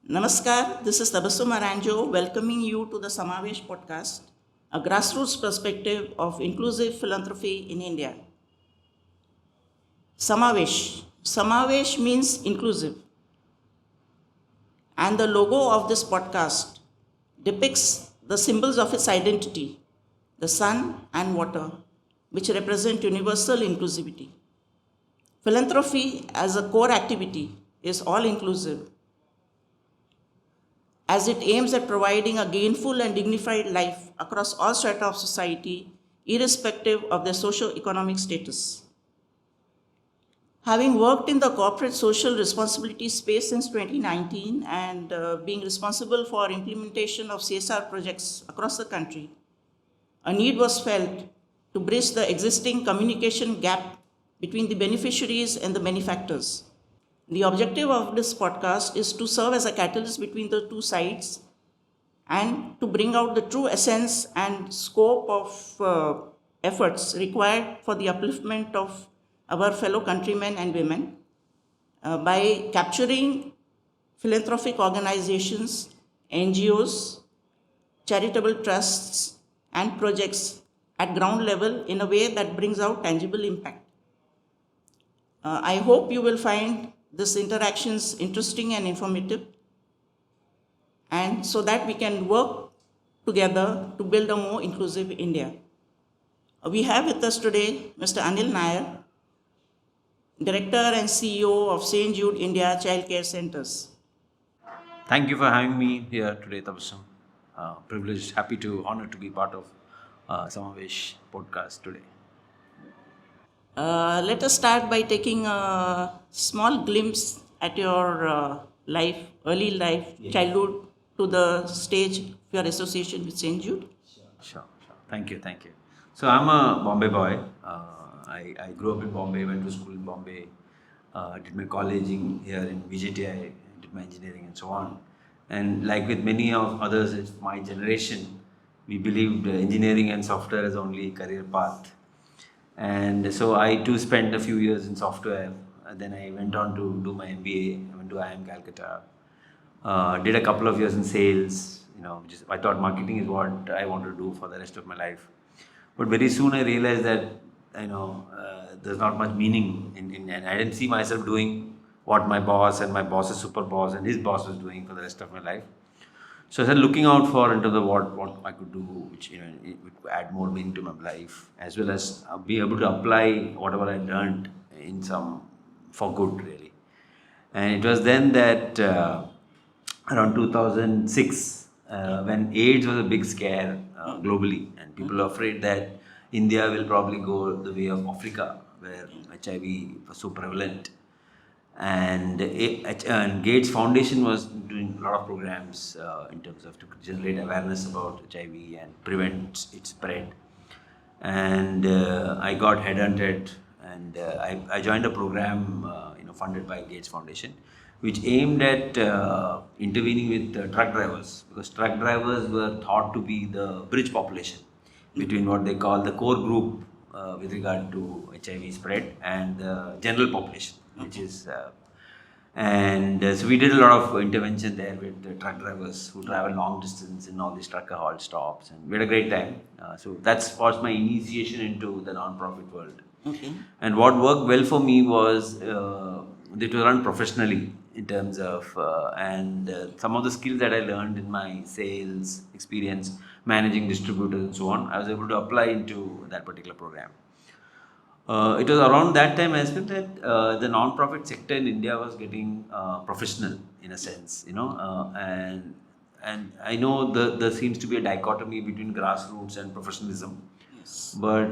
Namaskar, this is Tabasum Aranjo welcoming you to the Samavesh Podcast, a grassroots perspective of inclusive philanthropy in India. Samavesh. Samavesh means inclusive. And the logo of this podcast depicts the symbols of its identity, the sun and water, which represent universal inclusivity. Philanthropy as a core activity is all inclusive, as it aims at providing a gainful and dignified life across all strata of society, irrespective of their socio-economic status. Having worked in the corporate social responsibility space since 2019 and being responsible for implementation of CSR projects across the country, a need was felt to bridge the existing communication gap between the beneficiaries and the benefactors. The objective of this podcast is to serve as a catalyst between the two sides and to bring out the true essence and scope of efforts required for the upliftment of our fellow countrymen and women by capturing philanthropic organizations, NGOs, charitable trusts, and projects at ground level in a way that brings out tangible impact. I hope you will find this interactions interesting and informative, and so that we can work together to build a more inclusive India. We have with us today Mr. Anil Nair, Director and CEO of Jude India ChildCare Centres. Thank you for having me here today, Tabasum. Privileged, honored to be part of Samavesh Podcast today. Let us start by taking a small glimpse at your life, early life, childhood, to the stage of your association with St. Jude. Sure. Thank you. So I'm a Bombay boy. I grew up in Bombay, went to school in Bombay, did my colleging here in VJTI, did my engineering and so on. And like with many of others of my generation, we believed engineering and software as only career path. And so I too spent a few years in software. Then I went on to do my MBA. I went to IIM Calcutta. Did a couple of years in sales. I thought marketing is what I want to do for the rest of my life. But very soon I realized that there's not much meaning in and I didn't see myself doing what my boss and my boss's super boss and his boss was doing for the rest of my life. So I started looking out for into the what I could do, which it would add more meaning to my life, as well as be able to apply whatever I learned in some for good, really. And it was then that around 2006, when AIDS was a big scare globally, and people were afraid that India will probably go the way of Africa, where HIV was so prevalent. And Gates Foundation was doing a lot of programs in terms of to generate awareness about HIV and prevent its spread. And I got headhunted, and I joined a program funded by Gates Foundation, which aimed at intervening with truck drivers, because truck drivers were thought to be the bridge population between what they call the core group with regard to HIV spread and the general population, which is so we did a lot of intervention there with the truck drivers who travel long distance in all these trucker halt stops, and we had a great time. So that was my initiation into the non-profit world. Okay. And what worked well for me was they were run professionally in terms of some of the skills that I learned in my sales experience, managing distributors and so on, I was able to apply into that particular program. It was around that time as well that the non-profit sector in India was getting professional in a sense, and I know there seems to be a dichotomy between grassroots and professionalism. Yes. But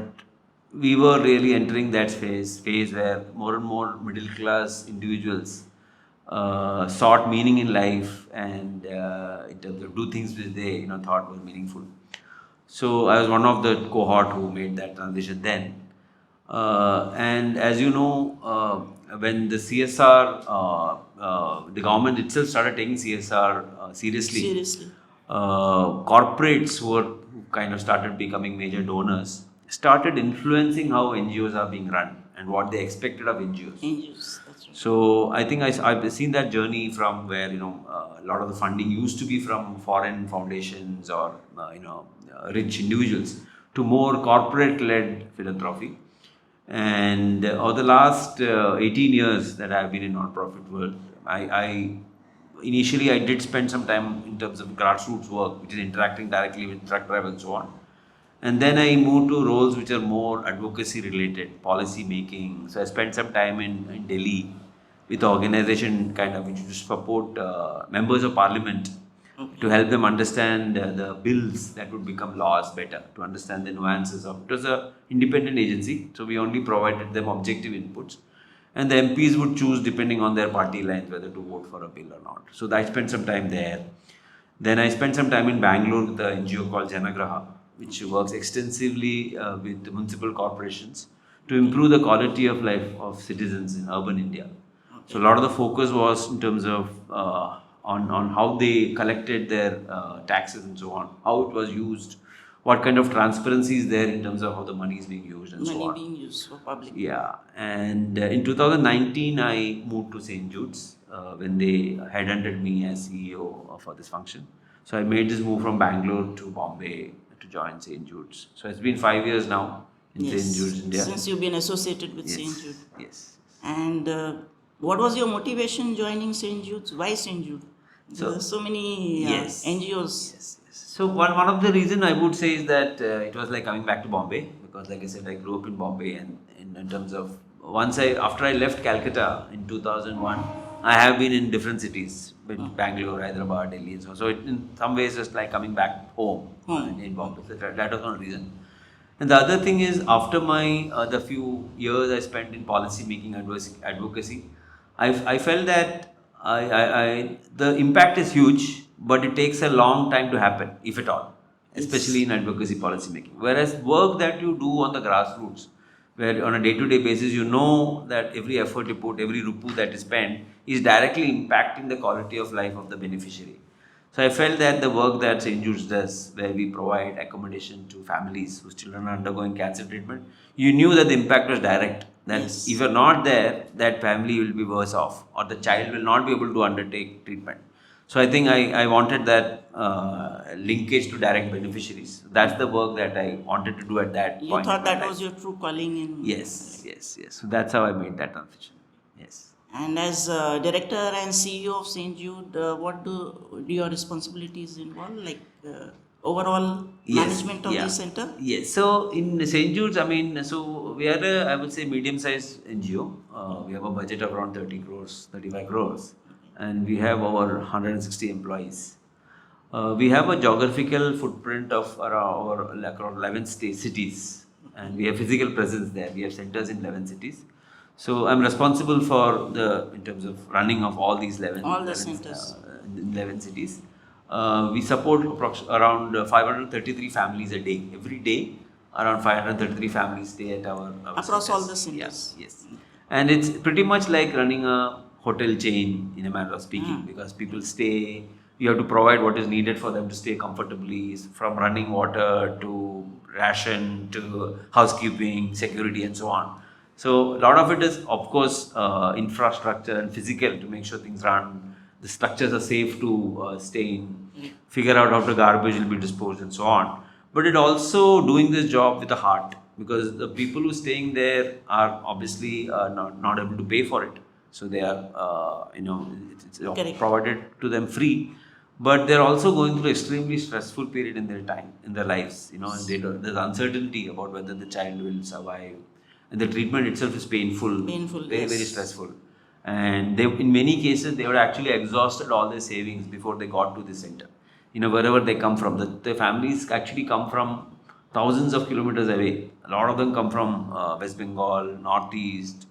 we were really entering that phase where more and more middle class individuals sought meaning in life and in terms of do things which they thought were meaningful. So I was one of the cohort who made that transition then. And as you know, when the CSR, the government itself started taking CSR seriously. Corporates who kind of started becoming major donors started influencing how NGOs are being run and what they expected of NGOs. NGOs, that's right. So I think I've seen that journey from where a lot of the funding used to be from foreign foundations or rich individuals to more corporate-led philanthropy. And over the last 18 years that I've been in non-profit world, I initially I did spend some time in terms of grassroots work, which is interacting directly with truck drivers and so on. And then I moved to roles which are more advocacy related, policy making. So I spent some time in Delhi with the organization which to support members of parliament to help them understand the bills that would become laws better, to understand the nuances of it. Was an independent agency, so we only provided them objective inputs. And the MPs would choose depending on their party lines whether to vote for a bill or not. So I spent some time there. Then I spent some time in Bangalore with the NGO called Janagraha, which works extensively with the municipal corporations to improve the quality of life of citizens in urban India. So a lot of the focus was in terms of on how they collected their taxes and so on, how it was used, what kind of transparency is there in terms of how the money is being used and so on. Money being used for public. Yeah, and in 2019 I moved to St. Jude's when they headhunted me as CEO for this function. So I made this move from Bangalore to Bombay to join St. Jude's. So it's been 5 years now in St. Jude's, India. Since you've been associated with St. Jude. Yes. And what was your motivation joining St. Jude's? Why St. Jude? So, there are so many NGOs. Yes. So one of the reason I would say is that it was like coming back to Bombay, because like I said, I grew up in Bombay, and in terms of after I left Calcutta in 2001, I have been in different cities, Bangalore, Hyderabad, Delhi, and so on. So it, in some ways, it's like coming back home in Bombay. So that was one reason. And the other thing is, after my the few years I spent in policy making advocacy, I felt that the impact is huge, but it takes a long time to happen, if at all, especially in advocacy policy making. Whereas work that you do on the grassroots, where on a day-to-day basis you know that every effort you put, every rupee that is spent is directly impacting the quality of life of the beneficiary. So I felt that the work that St. Jude's does, where we provide accommodation to families whose children are undergoing cancer treatment, you knew that the impact was direct. That if you're not there, that family will be worse off, or the child will not be able to undertake treatment. So I think I wanted that linkage to direct beneficiaries. That's the work that I wanted to do at that point. You thought that was your true calling in... Yes. So that's how I made that transition. Yes. And as director and CEO of St. Jude, what do your responsibilities involve? Like overall management of the center? Yes. So in St. Jude's, so we are I would say medium-sized NGO. We have a budget of around 30 crores, 35 crores. And we have over 160 employees. We have a geographical footprint of around 11 cities, and we have physical presence there. We have centers in 11 cities. So I'm responsible for in terms of running of all these 11 centers in 11 cities. We support around 533 families a day. Every day, around 533 families stay at our across centers. all the centers. Yes. And it's pretty much like running a hotel chain in a manner of speaking, because people stay, you have to provide what is needed for them to stay comfortably, from running water to ration to housekeeping, security and so on. So a lot of it is of course infrastructure and physical to make sure things run, the structures are safe to stay in, figure out how the garbage will be disposed and so on. But it also doing this job with a heart, because the people who are staying there are obviously not able to pay for it. So they are, it's provided to them free, but they're also going through extremely stressful period in their lives. There's uncertainty about whether the child will survive, and the treatment itself is painful, very stressful. And in many cases, they would actually exhausted all their savings before they got to the center. Wherever they come from, the families actually come from thousands of kilometers away. A lot of them come from West Bengal, Northeast,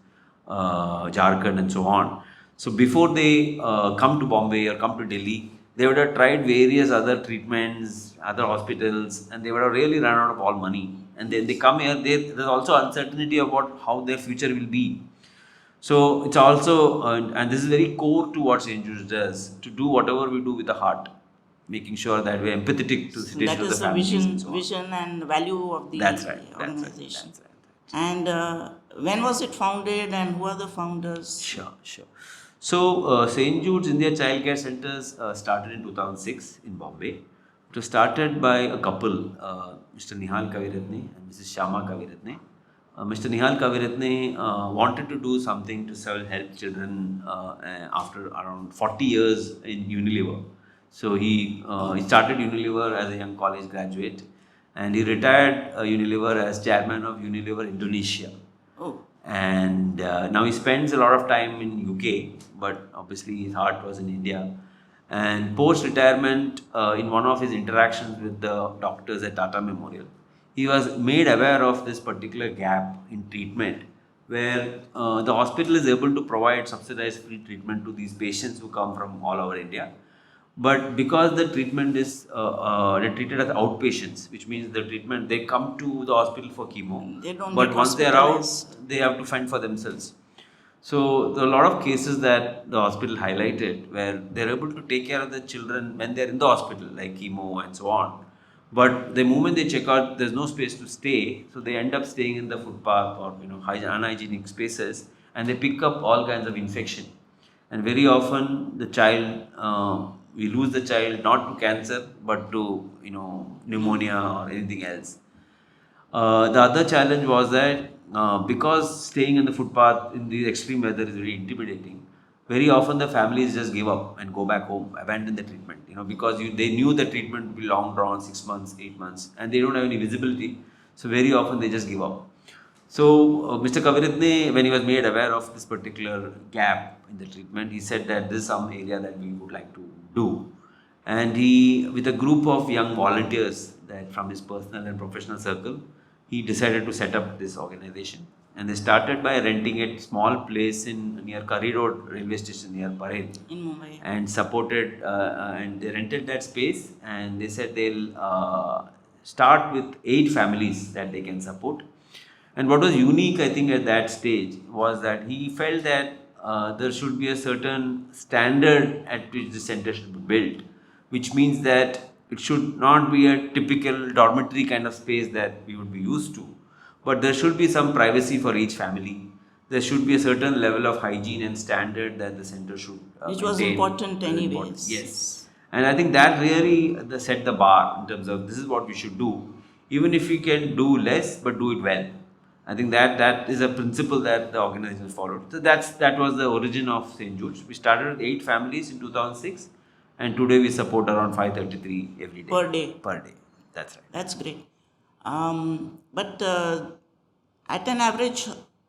Jharkhand and so on. So before they come to Bombay or come to Delhi, they would have tried various other treatments, other hospitals, and they would have really run out of all money. And then they come here, there's also uncertainty about how their future will be. So it's also, and this is very core to what St. Jude's does, to do whatever we do with the heart, making sure that we're empathetic to the situation of the families. That is the vision and value of the organization. That's right. And when was it founded and who are the founders? Sure, sure. So, St. Jude's India ChildCare Centres started in 2006 in Bombay. It was started by a couple, Mr. Nihal Kaviratne and Mrs. Shama Kaviratne. Mr. Nihal Kaviratne wanted to do something to help children after around 40 years in Unilever. So, he started Unilever as a young college graduate, and he retired Unilever as chairman of Unilever Indonesia. Oh, And now he spends a lot of time in UK, but obviously his heart was in India. And post retirement, in one of his interactions with the doctors at Tata Memorial, he was made aware of this particular gap in treatment, where the hospital is able to provide subsidized free treatment to these patients who come from all over India. But because the treatment is they're treated as outpatients, which means the treatment they come to the hospital for chemo, they don't but get once they are out, hospitalized. they have to fend for themselves. So there are a lot of cases that the hospital highlighted where they're able to take care of the children when they're in the hospital, like chemo and so on. But the moment they check out, there's no space to stay, so they end up staying in the footpath or unhygienic spaces, and they pick up all kinds of infection. And very often the child, we lose the child not to cancer but to pneumonia or anything else. The other challenge was that because staying in the footpath in the extreme weather is very intimidating, very often the families just give up and go back home, abandon the treatment. Because they knew the treatment would be long drawn, 6 months, 8 months, and they don't have any visibility. So very often they just give up. So Mr. Kaviratne, when he was made aware of this particular gap in the treatment, he said that this is some area that we would like to do. And he, with a group of young volunteers that from his personal and professional circle, he decided to set up this organization. And they started by renting a small place in near Curry Road railway station near Parel, In Mumbai. and supported and they rented that space, and they said they'll start with 8 families that they can support. And what was unique, I think, at that stage was that he felt that there should be a certain standard at which the center should be built, which means that it should not be a typical dormitory kind of space that we would be used to, but there should be some privacy for each family. There should be a certain level of hygiene and standard that the center should Which was maintain. important anyways. Yes. And I think that really set the bar in terms of this is what we should do, even if we can do less, but do it well. I think that is a principle that the organization followed. So that was the origin of St. Jude's. We started with 8 families in 2006, and today we support around 533 every day. Per day. Per day. That's right. That's great. But at an average,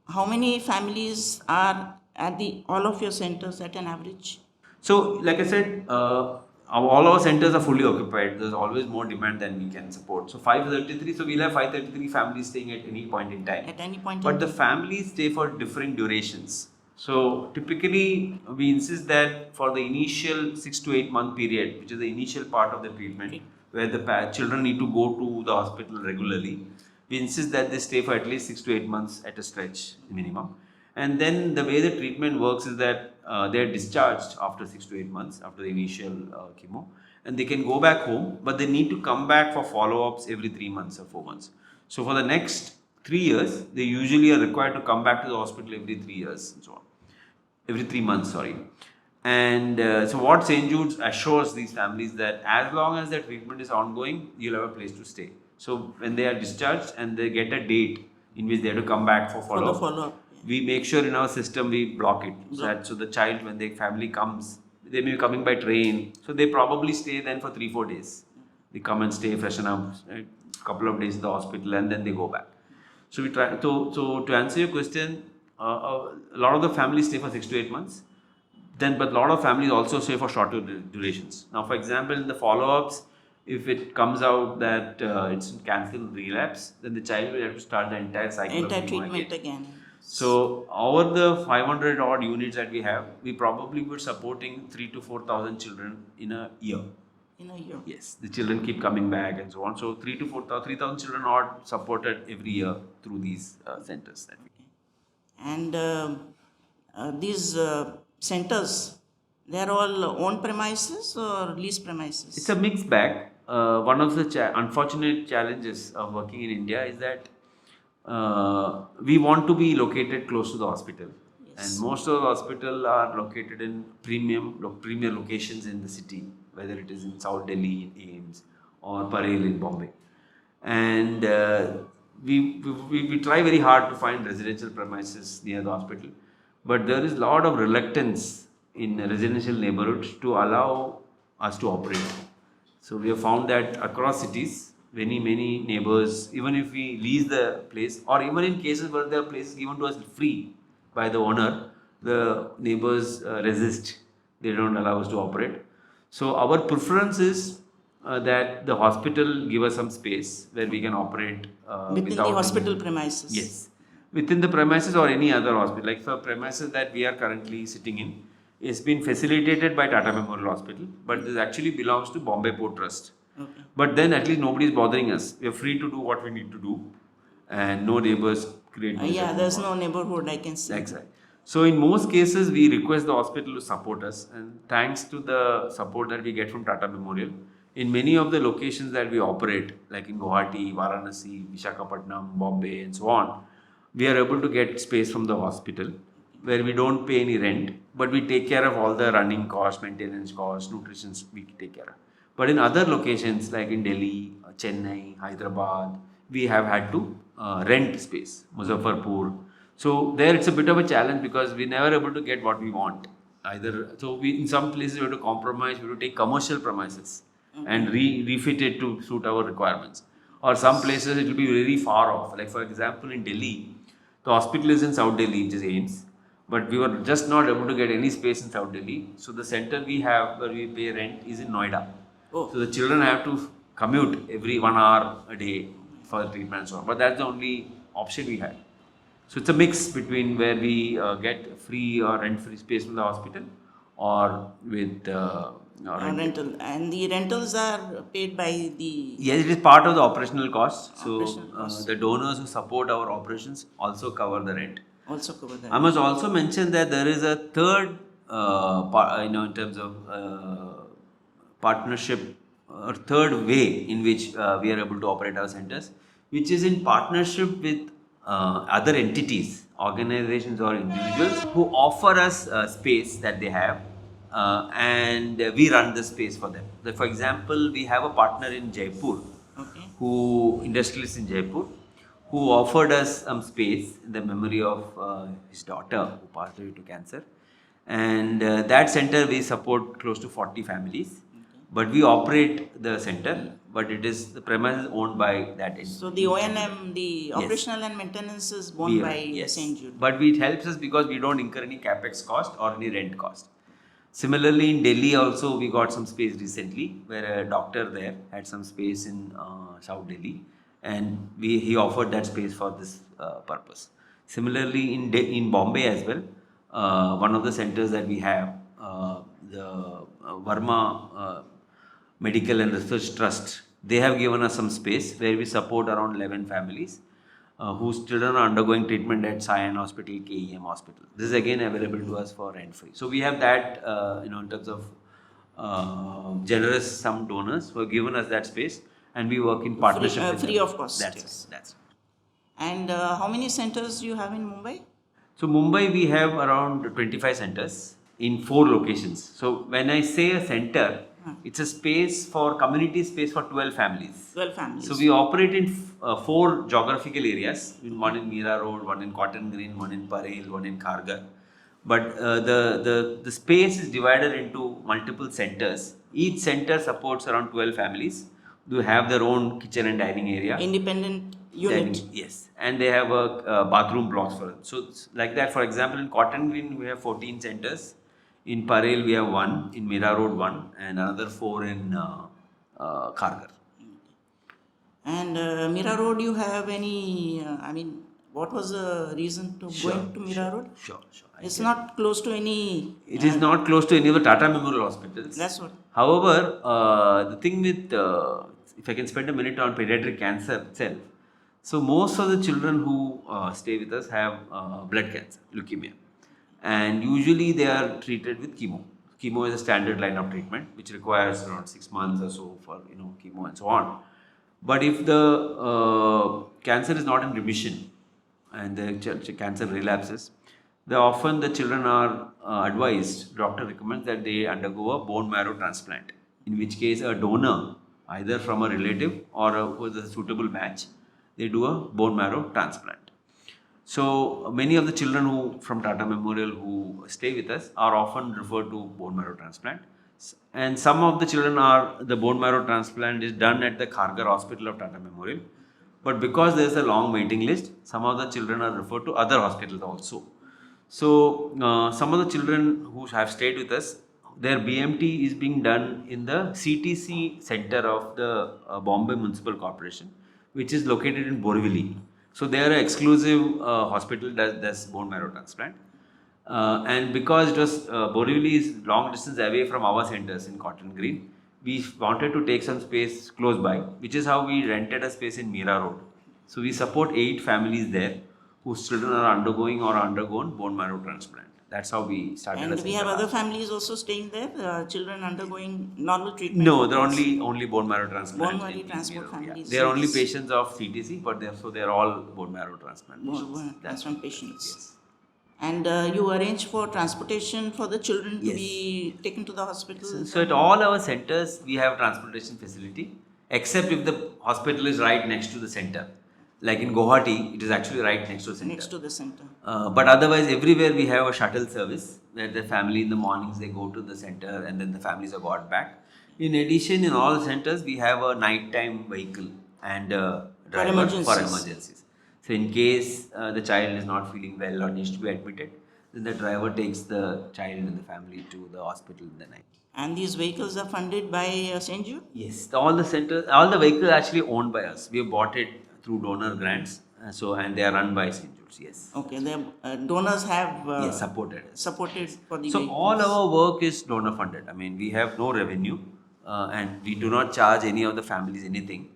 how many families are at all of your centers at an average? So, like I said, all our centers are fully occupied. There's always more demand than we can support. So 533. So we'll have 533 families staying at any point in time. At any point in But the time? families stay for different durations. So typically, we insist that for the initial 6 to 8 month period, which is the initial part of the treatment, where the children need to go to the hospital regularly, we insist that they stay for at least 6 to 8 months at a stretch minimum. And then the way the treatment works is that they are discharged after 6 to 8 months after the initial chemo, and they can go back home, but they need to come back for follow-ups every 3 months or 4 months. So for the next 3 years, they usually are required to come back to the hospital every 3 years and so on, every 3 months, sorry. And so what St. Jude's assures these families that as long as the treatment is ongoing, you'll have a place to stay. So when they are discharged and they get a date in which they have to come back for For the follow-up, follow-up. we make sure in our system we block it so the child, when their family comes, they may be coming by train, so they probably stay then for 3-4 days. They come and stay, freshen up, a couple of days in the hospital, and then they go back. So we try to answer your question, a lot of the families stay for 6 to 8 months. But a lot of families also stay for shorter durations. Now, for example, in the follow-ups, if it comes out that it's cancelled relapse, then the child will have to start the entire cycle Entire of chemo treatment again. So, over the 500 odd units that we have, we probably were supporting 3,000 to 4,000 children in a year. In a year. Yes, the children keep coming back and so on. So, 3,000 to 4,000, 3,000 children are supported every year through these centers. That we And these centers, they are all own premises or lease premises? It's a mixed bag. One of the unfortunate challenges of working in India is that we want to be located close to the hospital. Yes. And most of the hospital are located in premier locations in the city, whether it is in South Delhi, Ames, or Parel in Bombay. And we try very hard to find residential premises near the hospital, but there is a lot of reluctance in residential neighborhoods to allow us to operate. So we have found that across cities, many neighbors, even if we lease the place, or even in cases where the place is given to us free by the owner, the neighbors resist. They don't allow us to operate. So our preference is that the hospital give us some space where we can operate Within the hospital premises. Yes, within the premises or any other hospital. Like for premises that we are currently sitting in, it's been facilitated by Tata Memorial Hospital, but this actually belongs to Bombay Port Trust. Okay. But then at least nobody is bothering us. We are free to do what we need to do, and no neighbors create. Yeah, there's no neighborhood I can see. Exactly. So in most cases, we request the hospital to support us, and thanks to the support that we get from Tata Memorial, in many of the locations that we operate, like in Guwahati, Varanasi, Visakhapatnam, Bombay, and so on, we are able to get space from the hospital where we don't pay any rent, but we take care of all the running costs, maintenance costs, nutrition, we take care of. But in other locations like in Delhi, Chennai, Hyderabad, we have had to rent space, Muzaffarpur. So there it's a bit of a challenge because we never able to get what we want. Either so we in some places we have to compromise, we have to take commercial premises and refit it to suit our requirements. Or some places it will be very far off. Like for example in Delhi, the hospital is in South Delhi, which is Ames. But we were just not able to get any space in South Delhi. So the center we have where we pay rent is in Noida. Oh. So the children have to commute every 1 hour a day for the treatment and so on. But that's the only option we had. So it's a mix between where we get free or rent-free space from the hospital or with rental. And the rentals are paid by the... Yes, it is part of the operational costs. So Operational costs. the donors who support our operations also cover the rent. Also cover that. I must also mention that there is a third, in terms of partnership or third way in which we are able to operate our centers, which is in partnership with other entities, organizations or individuals who offer us space that they have and we run the space for them. So for example, we have a partner in Jaipur, industrialist in Jaipur, who offered us some space in the memory of his daughter who passed away to cancer. And that center we support close to 40 families. But we operate the center, but it is the premise is owned by that entity. So the O&M, the operational and maintenance is borne by St. Jude. But it helps us because we don't incur any capex cost or any rent cost. Similarly, in Delhi also we got some space recently where a doctor there had some space in South Delhi. And he offered that space for this purpose. Similarly, in Bombay as well, one of the centers that we have, the Verma Medical and Research Trust, they have given us some space where we support around 11 families whose children are undergoing treatment at Sion Hospital, KEM Hospital. This is again available to us for rent-free. So we have that, in terms of generous some donors who have given us that space. And we work in partnership with free them. of cost. That's it. And how many centers do you have in Mumbai? So Mumbai we have around 25 centers in 4 locations. So when I say a center, it's a space for community space for 12 families. 12 families. So we operate in 4 geographical areas. One in Mira Road, one in Cotton Green, one in Parel, one in Kharghar. But the space is divided into multiple centers. Each center supports around 12 families. They have their own kitchen and dining area. Independent unit. Dining, yes. And they have a bathroom blocks for them. So like that, for example, in Cotton Green, we have 14 centers. In Parel, we have 1. In Mira Road, 1. And another 4 in Kharghar. And Mira Road, you have any, what was the reason to going to Mira Road? Sure. It's not close to any... It is not close to any of the Tata Memorial hospitals. That's what. However, the thing with, if I can spend a minute on pediatric cancer itself. So most of the children who stay with us have blood cancer, leukemia. And usually they are treated with chemo. Chemo is a standard line of treatment, which requires around 6 months or so for chemo and so on. But if the cancer is not in remission, and the cancer relapses, the children are advised, doctor recommends that they undergo a bone marrow transplant, in which case a donor, either from a relative or with a suitable match, they do a bone marrow transplant. So many of the children who from Tata Memorial who stay with us are often referred to bone marrow transplant, and some of the children are the bone marrow transplant is done at the Khargar Hospital of Tata Memorial, but because there is a long waiting list, some of the children are referred to other hospitals also. So some of the children who have stayed with us, their BMT is being done in the CTC center of the Bombay Municipal Corporation, which is located in Borivali. So they are an exclusive hospital that does bone marrow transplant. And because it was Borivali is long distance away from our centers in Cotton Green, we wanted to take some space close by, which is how we rented a space in Mira Road. So we support 8 families there whose children are undergoing or undergone bone marrow transplant. That's how we started. And we have other families also staying there, children undergoing normal treatment? No, they're only bone marrow transplant. Bone marrow transplant families. They are only patients of CTC, but they're all bone marrow transplant patients. Bone transplant patients. Yes. And you arrange for transportation for the children to be taken to the hospital? So at all our centers, we have transportation facility, except if the hospital is right next to the center. Like in Guwahati, it is actually right next to the center. Next to the center. But otherwise, everywhere we have a shuttle service where the family in the mornings they go to the center and then the families are got back. In addition, in all centers, we have a nighttime vehicle and a driver for emergencies. So in case the child is not feeling well or needs to be admitted, then the driver takes the child and the family to the hospital in the night. And these vehicles are funded by St. Jude? Yes, all the vehicles are actually owned by us. We have bought it through donor grants, and they are run by St. Jude's. Yes. Okay, the donors have supported for the So vehicles. all our work is donor funded. I mean, we have no revenue, and we do not charge any of the families anything.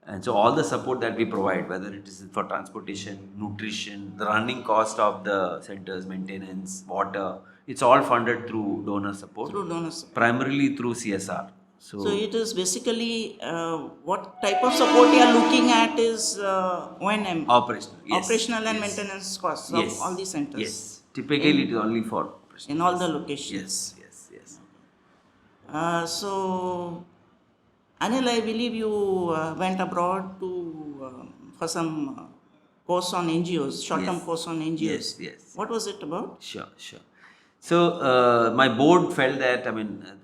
And so all the support that we provide, whether it is for transportation, nutrition, the running cost of the centers, maintenance, water, it's all funded through donor support. Through donor support. Primarily through CSR. So it is basically what type of support you are looking at is O&M. Operational. Yes. Operational and maintenance costs of all the centers. Yes. Typically it is only for operational. In all the locations. Yes. So, Anil, I believe you went abroad to for some course on NGOs, short-term course on NGOs. Yes. What was it about? Sure. So my board felt that,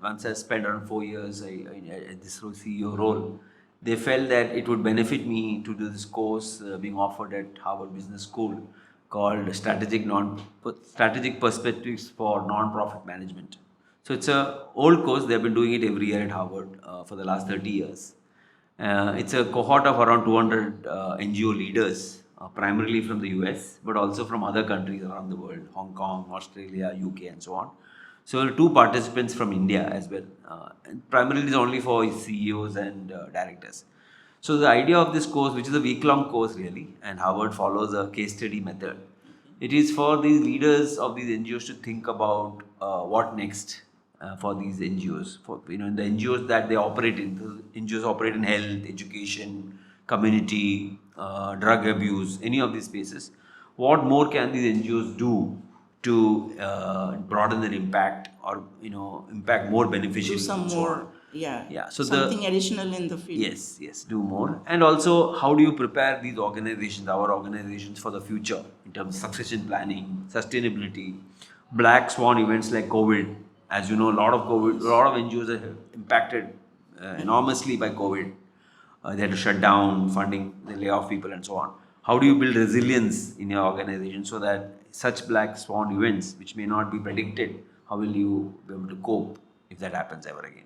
once I spent around 4 years at this CEO role, they felt that it would benefit me to do this course being offered at Harvard Business School called Strategic Perspectives for Non-Profit Management. So it's an old course. They've been doing it every year at Harvard for the last 30 years. It's a cohort of around 200 NGO leaders, primarily from the US, but also from other countries around the world, Hong Kong, Australia, UK, and so on. So there are 2 participants from India as well. And primarily it's only for CEOs and directors. So the idea of this course, which is a week-long course really, and Harvard follows a case study method, it is for these leaders of these NGOs to think about what next for these NGOs. In the NGOs that they operate in, the NGOs operate in health, education, community, drug abuse, any of these spaces. What more can these NGOs do to broaden their impact or impact more beneficially? Do some more, So something additional in the field. Yes, do more. And also, how do you prepare these organizations, our organizations, for the future in terms of succession planning, sustainability, black swan events like COVID. As you know, a lot of NGOs are impacted enormously by COVID. They had to shut down funding, they lay off people and so on. How do you build resilience in your organization so that such black swan events, which may not be predicted, how will you be able to cope if that happens ever again?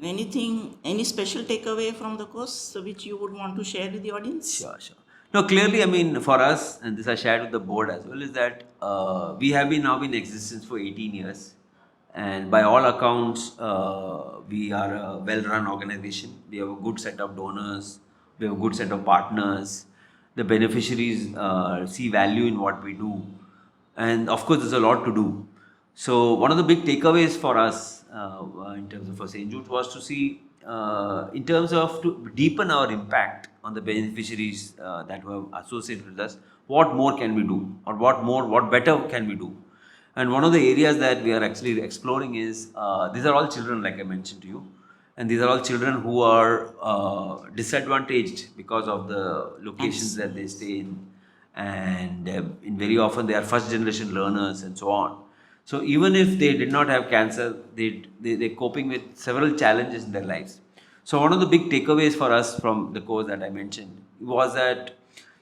Any special takeaway from the course which you would want to share with the audience? Sure. No, clearly, for us, and this I shared with the board as well, is that we have now been in existence for 18 years. And by all accounts, we are a well-run organization. We have a good set of donors. We have a good set of partners. The beneficiaries see value in what we do. And of course, there's a lot to do. So one of the big takeaways for us in terms of St. Jude was to see, in terms of to deepen our impact on the beneficiaries that were associated with us, what more can we do, or what better can we do? And one of the areas that we are actually exploring is these are all children, like I mentioned to you, and these are all children who are disadvantaged because of the locations that they stay in, and in very often they are first generation learners and so on. So even if they did not have cancer, they're coping with several challenges in their lives. So one of the big takeaways for us from the course that I mentioned was that,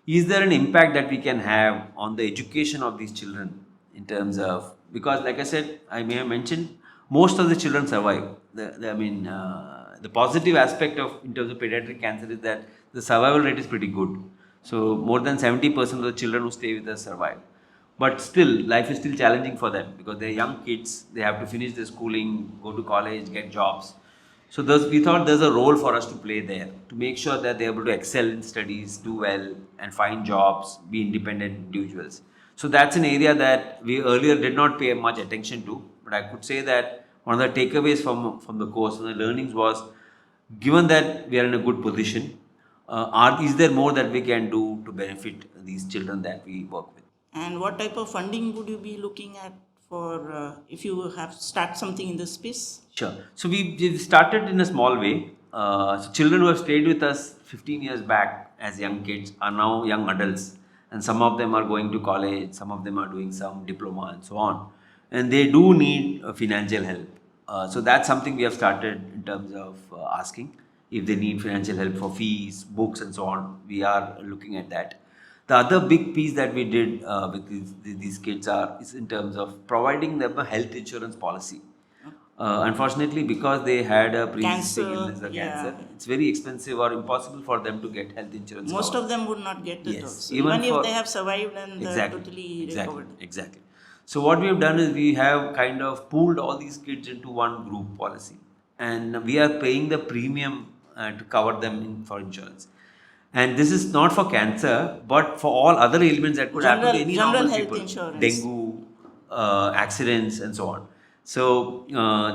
is there an impact that we can have on the education of these children in terms of, because like I said, I may have mentioned, most of the children survive. The positive aspect of in terms of pediatric cancer is that the survival rate is pretty good. So more than 70% of the children who stay with us survive. But still, life is still challenging for them because they're young kids. They have to finish their schooling, go to college, get jobs. So we thought there's a role for us to play there to make sure that they're able to excel in studies, do well, and find jobs, be independent individuals. So that's an area that we earlier did not pay much attention to. But I could say that one of the takeaways from the course and the learnings was, given that we are in a good position, is there more that we can do to benefit these children that we work with? And what type of funding would you be looking at for if you have start something in this space? Sure. So we started in a small way. So children who have stayed with us 15 years back as young kids are now young adults, and some of them are going to college, some of them are doing some diploma and so on, and they do need financial help. So that's something we have started in terms of asking if they need financial help for fees, books, and so on. We are looking at that. The other big piece that we did with these kids is in terms of providing them a health insurance policy. Unfortunately, because they had a pre-existing illness or cancer, it's very expensive or impossible for them to get health insurance. Most of them would not get the yes. Even if they have survived and totally recovered. Exactly. So what we have done is we have kind of pooled all these kids into one group policy, and we are paying the premium to cover them for insurance. And this is not for cancer, but for all other ailments that could happen to any normal people. Insurance. Dengue, accidents, and so on. So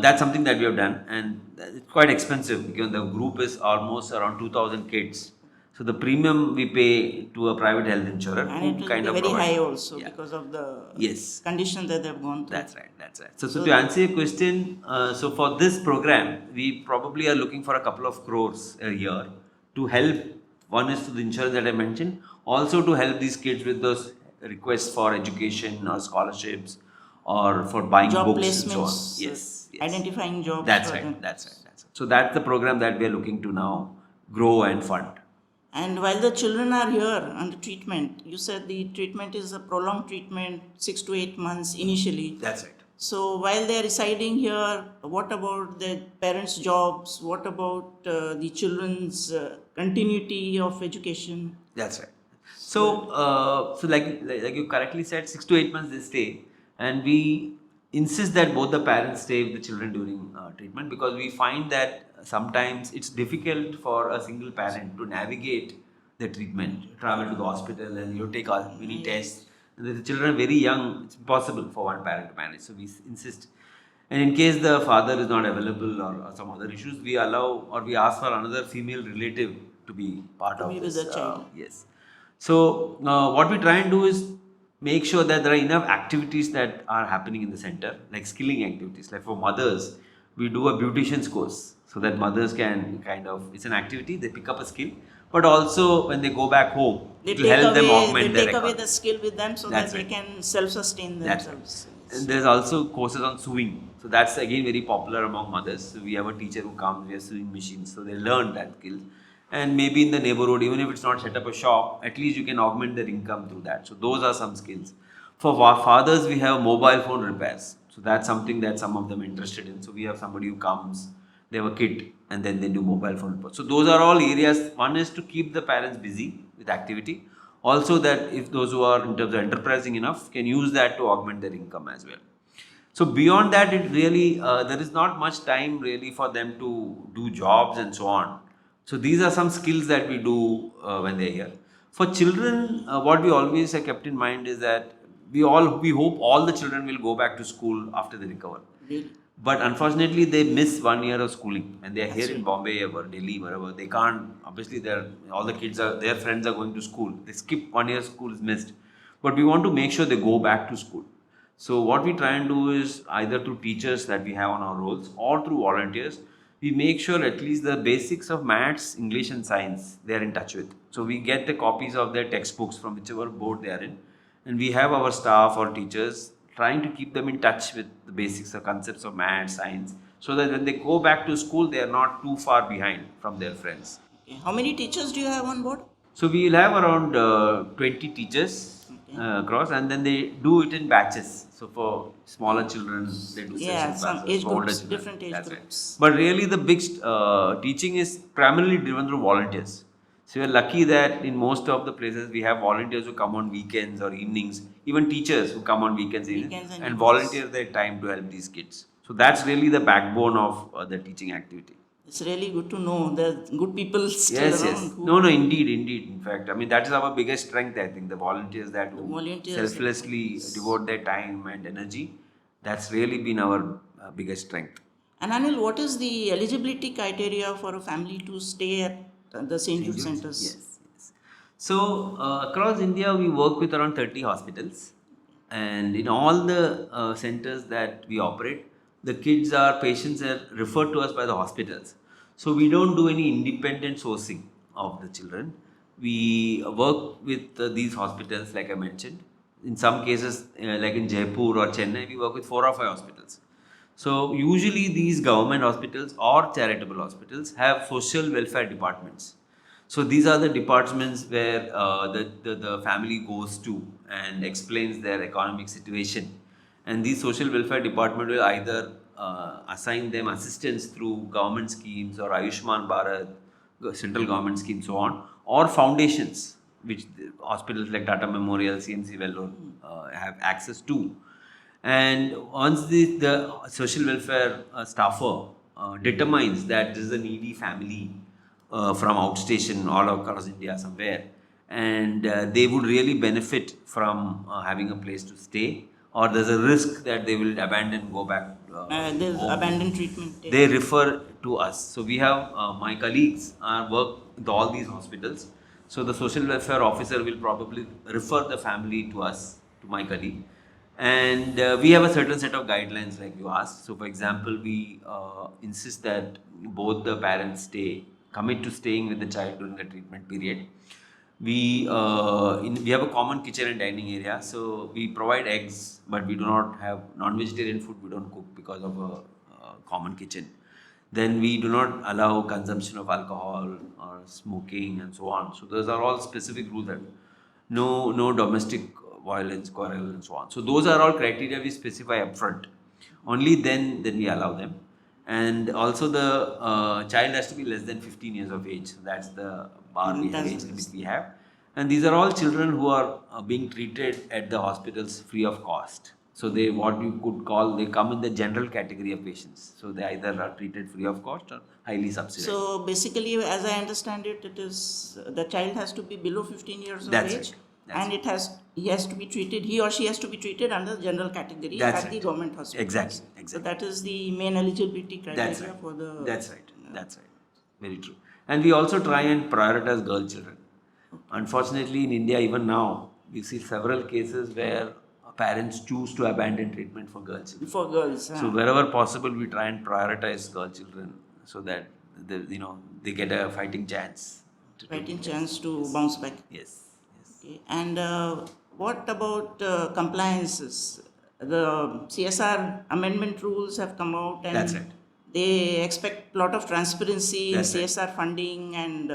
that's something that we have done, and it's quite expensive because the group is almost around 2,000 kids. So the premium we pay to a private health insurer, and it will kind be of very high also because of the condition that they've gone through. That's right. So to answer your question, so for this program, we probably are looking for a couple of crores a year to help. One is to the insurance that I mentioned, also to help these kids with those requests for education or scholarships or for buying job books placements, and so on. Yes. Identifying jobs. That's right. So that's the program that we are looking to now grow and fund. And while the children are here under treatment, you said the treatment is a prolonged treatment, 6 to 8 months initially. That's right. So while they are residing here, what about their parents' jobs? What about the children's continuity of education? That's right. So like you correctly said, 6 to 8 months they stay, and we insist that both the parents stay with the children during treatment, because we find that sometimes it's difficult for a single parent to navigate the treatment, travel to the hospital and take many tests. The children are very young, it's impossible for one parent to manage. So we insist. And in case the father is not available or some other issues, we allow or we ask for another female relative to be part of this. With the child. Yes. So what we try and do is make sure that there are enough activities that are happening in the center, like skilling activities. Like for mothers, we do a beautician's course so that mothers can it's an activity, they pick up a skill. But also when they go back home, it will help them augment their They take away the skill with them so that they can self-sustain themselves. And there's also courses on sewing. So that's again very popular among mothers. So we have a teacher who comes, we have sewing machines. So they learn that skill. And maybe in the neighborhood, even if it's not set up a shop, at least you can augment their income through that. So those are some skills. For fathers, we have mobile phone repairs. So that's something that some of them are interested in. So we have somebody who comes, they have a kit, and then they do mobile phone repairs. So those are all areas. One is to keep the parents busy with activity. Also that if those who are in terms of enterprising enough can use that to augment their income as well. So beyond that, it really, there is not much time really for them to do jobs and so on. So these are some skills that we do when they're here. For children, what we always have kept in mind is that we hope all the children will go back to school after they recover. Really? But unfortunately, they miss 1 year of schooling, and they are here That's in right. Bombay or Delhi, wherever. They can't. Obviously, all the kids are their friends are going to school. They skip 1 year school is missed, but we want to make sure they go back to school. So what we try and do is either through teachers that we have on our rolls or through volunteers, we make sure at least the basics of maths, English, and science they are in touch with. So we get the copies of their textbooks from whichever board they are in, and we have our staff or teachers trying to keep them in touch with the basics or concepts of math, science, so that when they go back to school, they are not too far behind from their friends. Okay. How many teachers do you have on board? So we will have around 20 teachers Okay. across, and then they do it in batches. So for smaller children, they do Yeah, session some classes. age For older groups, children, different age that's groups. right. But really, the big teaching is primarily driven through volunteers. So we are lucky that in most of the places we have volunteers who come on weekends or evenings, even teachers who come on weekends, Weekends and and evenings. volunteer their time to help these kids. So that's really the backbone of the teaching activity. It's really good to know there's good people still Yes, around. yes. Who, No, no, indeed, indeed. In fact, I mean, that is our biggest strength, I think. The volunteers that The who volunteers that- selflessly devote their time and energy, that's really been our biggest strength. And Anil, what is the eligibility criteria for a family to stay at the St. Jude centers? Yes, yes. So, across India, we work with around 30 hospitals. And in all the centers that we operate, the patients are referred to us by the hospitals. So, we don't do any independent sourcing of the children. We work with these hospitals, like I mentioned. In some cases, like in Jaipur or Chennai, we work with 4 or 5 hospitals. So usually these government hospitals or charitable hospitals have social welfare departments. So these are the departments where the family goes to and explains their economic situation. And these social welfare department will either assign them assistance through government schemes or Ayushman Bharat, central government schemes, so on, or foundations, which the hospitals like Tata Memorial, CMC Vellore have access to. And once the social welfare staffer determines that this is a needy family from outstation all across India somewhere, and they would really benefit from having a place to stay, or there's a risk that they will abandon, go back There's home, abandoned treatment. they refer to us. So we have my colleagues work with all these hospitals. So the social welfare officer will probably refer the family to us, to my colleague, and we have a certain set of guidelines, like you asked. So, for example, we insist that both the parents commit to staying with the child during the treatment period. We have a common kitchen and dining area, so we provide eggs, but we do not have non-vegetarian food. We don't cook because of a common kitchen. Then we do not allow consumption of alcohol or smoking and so on. So those are all specific rules that no domestic violence, quarrel, and so on. So those are all criteria we specify upfront. Only then we allow them. And also the child has to be less than 15 years of age. So that's the bar we have, age limit we have. And these are all children who are being treated at the hospitals free of cost. So they, what you could call, they come in the general category of patients. So they either are treated free of cost or highly subsidized. So basically, as I understand it, it is the child has to be below 15 years of That's age, right. and he has to be treated, he or she has to be treated under the general category That's at the right. government hospital. Exactly. So that is the main eligibility criteria That's right. for the. That's right. That's right. Very true. And we also try and prioritize girl children. Unfortunately, in India, even now, we see several cases where parents choose to abandon treatment for girl children. For girls. So wherever possible, we try and prioritize girl children so that they get a fighting chance. Fighting chance to bounce back. Yes. Yes. Okay. And what about compliances? The CSR amendment rules have come out, and That's right. they expect a lot of transparency That's in right. CSR funding, and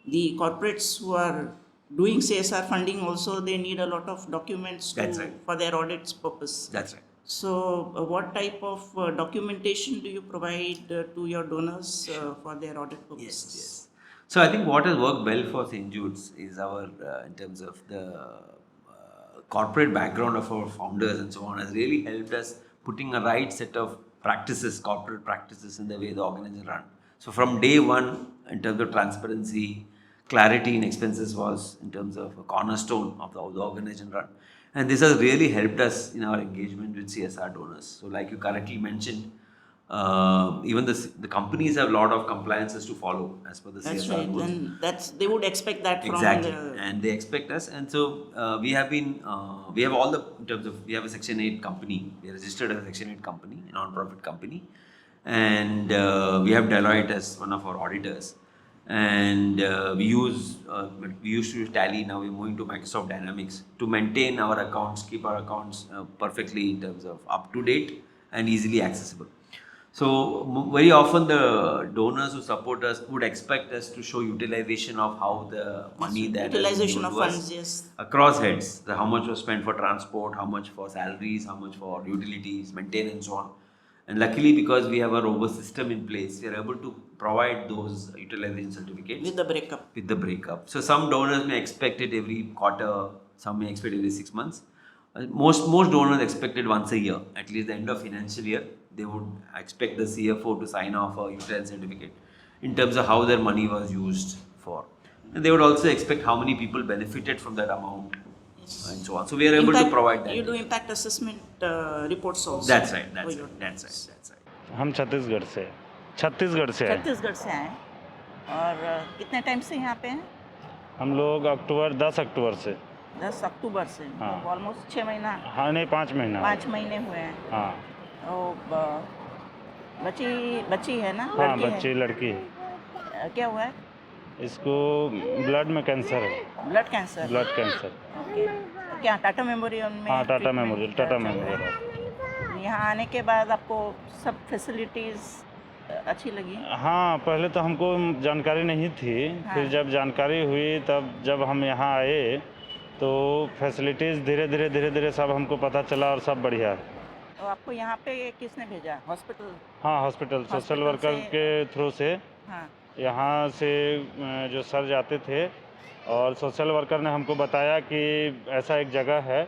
the corporates who are doing CSR funding also, they need a lot of documents That's right. for their audits purpose. That's right. So, what type of documentation do you provide to your donors for their audit purposes? Yes. So I think what has worked well for St. Jude's is our, in terms of the corporate background of our founders and so on, has really helped us putting a right set of practices, corporate practices, in the way the organization run. So from day one, in terms of transparency, clarity in expenses was in terms of a cornerstone of the organization run. And this has really helped us in our engagement with CSR donors. So like you correctly mentioned, even the companies have a lot of compliances to follow as per the That's CSR right. rules. And they would expect that from Exactly, the. and they expect us, and so we have been we have all the in terms of we have a Section 8 company. We are registered as a Section 8 company, a non-profit company, and we have Deloitte as one of our auditors, and we used to use Tally. Now we're moving to Microsoft Dynamics to maintain our accounts, keep our accounts perfectly in terms of up to date and easily accessible. So very often the donors who support us would expect us to show utilization of how the money right. that has been Utilization given of to us funds, yes. across heads, how much was spent for transport, how much for salaries, how much for utilities, maintenance, so on. And luckily, because we have a robust system in place, we are able to provide those utilization certificates With the breakup. with the breakup. So some donors may expect it every quarter, some may expect every 6 months. Most donors expect it once a year, at least the end of financial year. They would expect the CFO to sign off a utilization certificate in terms of how their money was used for. And they would also expect how many people benefited from that amount and so on. So we are able to provide that. You do impact assessment reports also. That's right. That's right. हम छत्तीसगढ़ से आए छत्तीसगढ़ से आए और कितने time से यहाँ पे हैं? हम लोग 10 अक्टूबर से 10 अक्टूबर से। हाँ। ऑलमोस्ट 6 महीना। हाँ नहीं 5 महीना 5 महीने हुए हैं। हाँ बच्ची है ना? हाँ लड़की है? बच्ची लड़की है। क्या हुआ है? इसको ब्लड में कैंसर है। Blood cancer. ओके। क्या टाटा मेमोरियल में? हाँ टाटा मेमोरियल यहाँ आने के बाद आपको सब फैसिलिटीज़ अच्छी लगी? हाँ पहले तो हमको जानकारी नहीं थी। हाँ। फिर जब जानकारी हुई तब जब हम यहाँ आए तो फैसिलिटीज़ धीरे धीरे सब हमको पता चला और सब बढ़िया है। तो आपको यहाँ पे किसने भेजा? हॉस्पिटल? हाँ हॉस्पिटल सोशल वर्कर के थ्रू से। हाँ। यहाँ से जो सर जाते थे और सोशल वर्कर ने हमको बताया कि ऐसा एक जगह है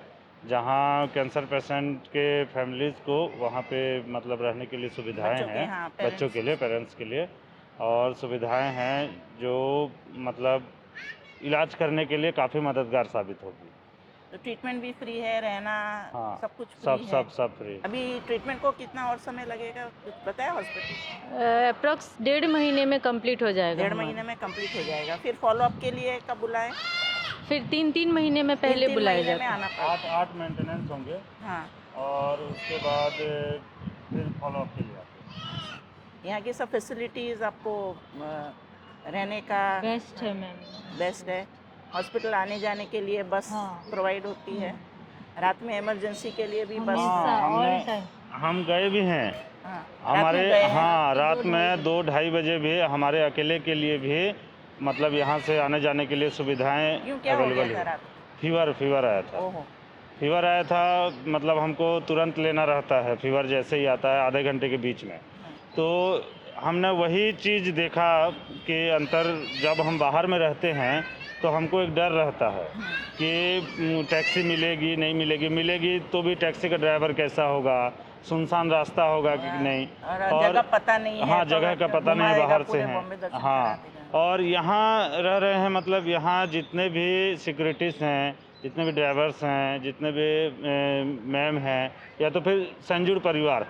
जहाँ कैंसर पेशेंट के फैमिलीज़ को वहाँ पे मतलब रहने के लिए सुविधाएं हैं, बच्चों के लिए, पेरेंट्स के लिए, और सुविधाएं हैं जो मतलब इलाज करने के लिए काफ़ी मददगार साबित होगी। तो ट्रीटमेंट भी फ्री है, रहना हाँ, सब कुछ फ्री है? सब फ्री। अभी ट्रीटमेंट को कितना और समय लगेगा कुछ पता है हॉस्पिटल? अप्रॉक्स 1.5 महीने में कंप्लीट हो जाएगा। 1.5 महीने में कंप्लीट हो जाएगा। फिर फॉलोअप के लिए कब बुलाएं? फिर 3 महीने में पहले बुलाया जाता है। आना पड़ेगा। 8 मेंटेनेंस होंगे। हाँ। और उसके बाद फिर फॉलोअप के लिए आते हैं। यहाँ की सब फैसिलिटीज़ आपको रहने का बेस्ट है मैम। बेस्ट है। हॉस्पिटल आने जाने के लिए बस प्रोवाइड होती है। रात में इमरजेंसी के लिए भी बस? हम गए भी हैं। हाँ, हमारे रात में 2-2:30 बजे भी हमारे अकेले के लिए भी मतलब यहाँ से आने जाने के लिए सुविधाएं अवेलेबल है। फीवर आया था। ओहो। फीवर आया था मतलब हमको तुरंत लेना रहता है। फीवर जैसे ही आता है आधे घंटे के बीच में, तो हमने वही चीज़ देखा कि अंतर जब हम बाहर में रहते हैं तो हमको एक डर रहता है कि टैक्सी मिलेगी नहीं मिलेगी तो भी टैक्सी का ड्राइवर कैसा होगा, सुनसान रास्ता होगा कि नहीं, और जगह पता नहीं है। हाँ जगह का पता नहीं है, बाहर से हैं। हाँ और यहाँ रह रहे हैं मतलब यहाँ जितने भी सिक्योरिटीज़ हैं, जितने भी ड्राइवर्स हैं, जितने भी मैम हैं, या तो फिर संजुड़ परिवार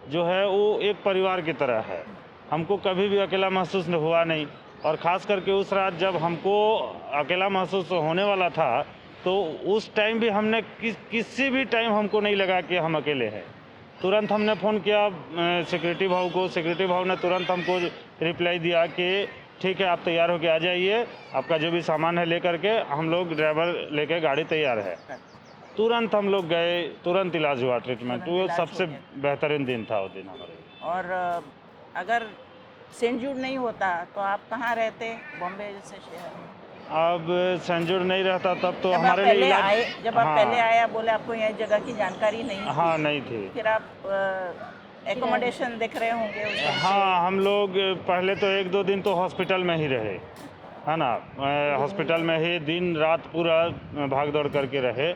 जो है वो एक परिवार की तरह है। हमको कभी भी अकेला महसूस हुआ नहीं। और ख़ास करके उस रात जब हमको अकेला महसूस होने वाला था तो उस टाइम भी हमने किसी भी टाइम हमको नहीं लगा कि हम अकेले हैं। तुरंत हमने फ़ोन किया सिक्योरिटी भाव को। सिक्योरिटी भाव ने तुरंत हमको रिप्लाई दिया कि ठीक है आप तैयार होकर आ जाइए, आपका जो भी सामान है लेकर के, हम लोग ड्राइवर लेके गाड़ी तैयार है। तुरंत हम लोग गए, तुरंत इलाज हुआ, ट्रीटमेंट। वो सबसे बेहतरीन दिन था वो दिन हमारे। और अगर सेंट जूड नहीं होता तो आप कहाँ रहते बॉम्बे जैसे शहर में? अब सेंट जूड नहीं रहता तब तो जब हमारे आप लिए पहले आया बोले आपको यहाँ जगह की जानकारी नहीं थी। हाँ नहीं थी। फिर आप एकोमोडेशन देख रहे होंगे उसमें? हाँ हम लोग पहले तो 1-2 दिन तो हॉस्पिटल में ही रहे, है ना। हॉस्पिटल में ही दिन रात पूरा भाग दौड़ करके रहे।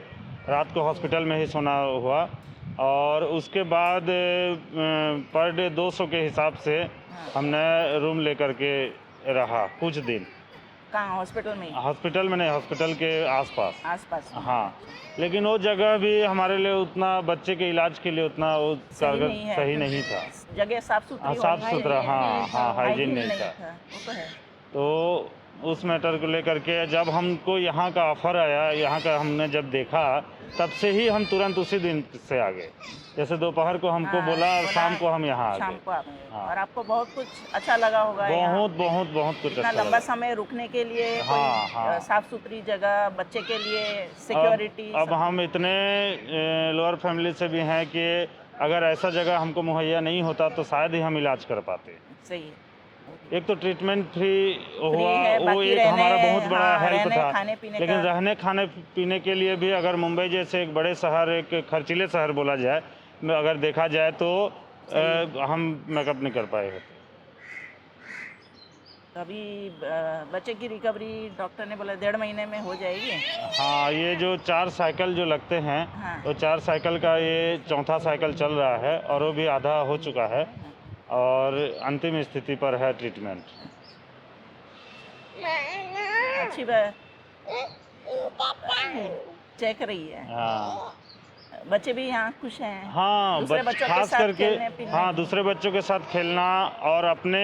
रात को हॉस्पिटल में ही सोना हुआ और उसके बाद पर डे 200 के हिसाब से हमने रूम लेकर के रहा कुछ दिन। कहाँ हॉस्पिटल में? हॉस्पिटल में नहीं, हॉस्पिटल के आसपास। आसपास में? हाँ, लेकिन वो जगह भी हमारे लिए उतना, बच्चे के इलाज के लिए उतना वो कारगर सही नहीं था। जगह साफ सुथरी, साफ सुथरा, हाँ, हाइजीन नहीं था। वो तो है। तो उस मैटर को लेकर के जब हमको यहाँ का ऑफ़र आया, यहाँ का हमने जब देखा, तब से ही हम तुरंत उसी दिन से आ गए। जैसे दोपहर को हमको बोला और शाम को हम यहाँ आ शाम गए। को आप और आपको बहुत कुछ अच्छा लगा होगा? बहुत कुछ इतना अच्छा लंबा लगा। समय रुकने के लिए, हाँ, कोई हाँ। साफ सुथरी जगह, बच्चे के लिए सिक्योरिटी। अब हम इतने लोअर फैमिली से भी हैं कि अगर ऐसा जगह हमको मुहैया नहीं होता तो शायद ही हम इलाज कर पाते। सही है। एक तो ट्रीटमेंट फ्री हुआ, है, वो बाकी एक हमारा बहुत बड़ा हाँ, हेल्प रहने, था। खाने पीने लेकिन का। रहने खाने पीने के लिए भी अगर मुंबई जैसे एक बड़े शहर, एक खर्चीले शहर बोला जाए, अगर देखा जाए तो हम मेकअप नहीं कर पाए होते। अभी बच्चे की रिकवरी डॉक्टर ने बोला 1.5 महीने में हो जाएगी। हाँ, ये जो 4 साइकिल जो लगते हैं, हाँ। तो 4 साइकिल का ये चौथा साइकिल चल रहा है और वो भी आधा हो चुका है और अंतिम स्थिति पर है ट्रीटमेंट। अच्छी बात, चेक रही है। हाँ, बच्चे भी यहाँ खुश हैं। हाँ, दूसरे बच्चों के खास साथ करके खेलने पीने। हाँ, दूसरे बच्चों के साथ खेलना और अपने